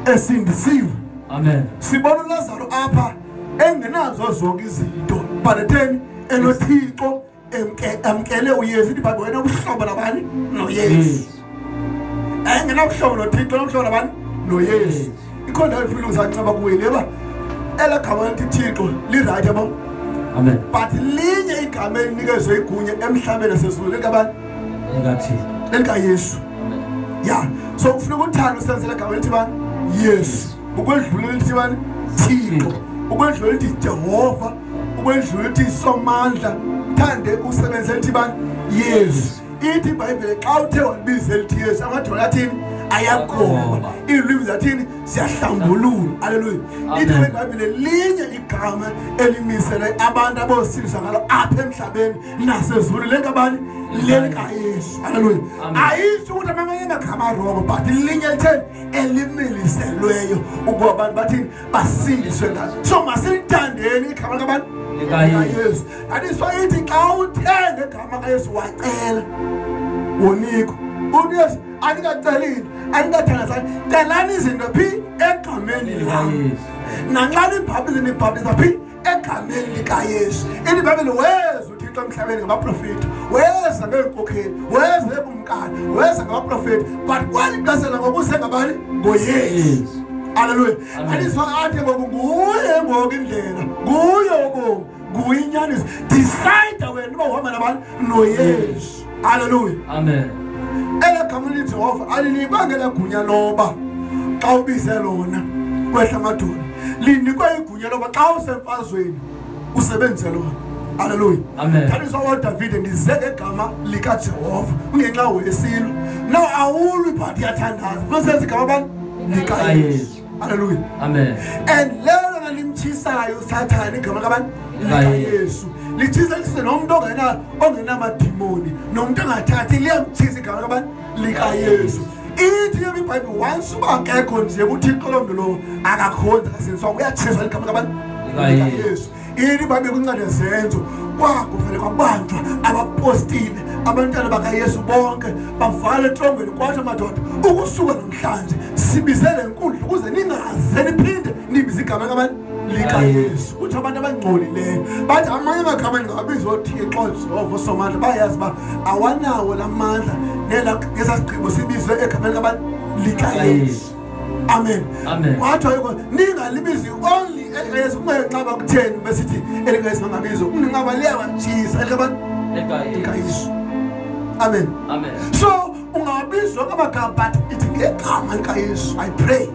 esindisiwe. Amen. Sibona uLazaro apha engenazo zonke izinto, but then enothixo emkele uYesu. Ithi Bible wena ubuhlobo nabani? NoYesu. Engenabuhlobo nothixo, ubuhlobo nabani? NoYesu. Ikhona ifuna uzancaba kuwe leba elagama lithi Thixo li-right yabo. Amen. But linye igama elinikezwe igunya emhlabeni nasezulwini likabani? LikaYesu. Yeah. So ufuna ukuthanda usenzele igama lithi bani? Yesu. Ukwedlula lithi bani? Thixo. Ukwedlula lithi Jehova. Ukwedlula lithi Somandla. Thande usebenzele lithi bani? Yesu. Ithi iBhayibheli xa uthe wabiza lithi Yesu amadoda athini? Ayakhoba. Ilwimi zathini? Siyahlambulula. Haleluya. Ithi iBhayibheli linye igama elimisele abantu abosindiswa ngalo apha emhlabeni nasezulwini lenkabani? LikaYesu. Haleluya. Ayisho ukuthi amanye amagama arongo, but linye litheni elimiliselweyo ukuba abantu bathini basindiswe ngalo. So masilithandeni igama likabani? LikaYesu. Aniswa ithi xa uthenge igama kaYesu wacela woniko uNesu anikacelile anikathangazani celani izinto phi egameni likaYesu. Nanxa nibhabhisa phi egameni likaYesu. iBhayibheli weza uThixo emhlabeni ngabaprofeti, weza ngeenkokheli, weza ebumkani, weza ngabaprofeti, but kwalicasela ngokuse ngabani? NgoYesu. Haleluya. Aniswa athi ngoku nguye ngoku indlela, nguye ubomi, nguye inyaniso. Decide wena uba uhamba nabani? NoYesu. Haleluya. Amen. Elagama liJehova alinikwa ngelagunya loba xa ubize lona kwehla amadoda. Linikwe igunya loba xa usemfazweni usebenzise lona. Haleluya. Amen. That is what David ndize ngegama likaJehova ungenxa wesilo. Now awulwi but yathandaza. Futhi igama bani? LikaYesu. Haleluya. Amen. And lelo nalimchisayo Sathane igama likabani? LikaYesu. Lichisa lise nomuntu ongenamadimoni, nomuntu engathathi liyamchisa igama likabani? LikaYesu. Ithi iBhayibheli once ubakekho nje uThixo lomdolo akakhonza kasinzwa uyathiswa igama likabani? LikaYesu. iBhayibheli kuncane zenzo kwakuvele kwabanjwa abapostile abantwana bakaYesu bonke bavala etrongweni kwathi amadoda ukusuka namhlanje sibizele enkundla ukuze ningaze niphinde nibize igama likabani? LikaYesu. Uthi abantu abangcolileyo bathi amanye amagama ngingabizwa uThixo Jehova Somandla bayazi ba awanawo lamandla nela ngesasigqibo sibizwe egameni likabani? LikaYesu. Amen. Amen. Wathi ningalibizi only elikaYesu kungenxaba kutheni besithi elikaYesu ngabizwa ungaba liyawatshisa elikabani? LikaYesu. Amen. Amen. So ungabizwa ngamagama but ithi ngegama likaYesu. I pray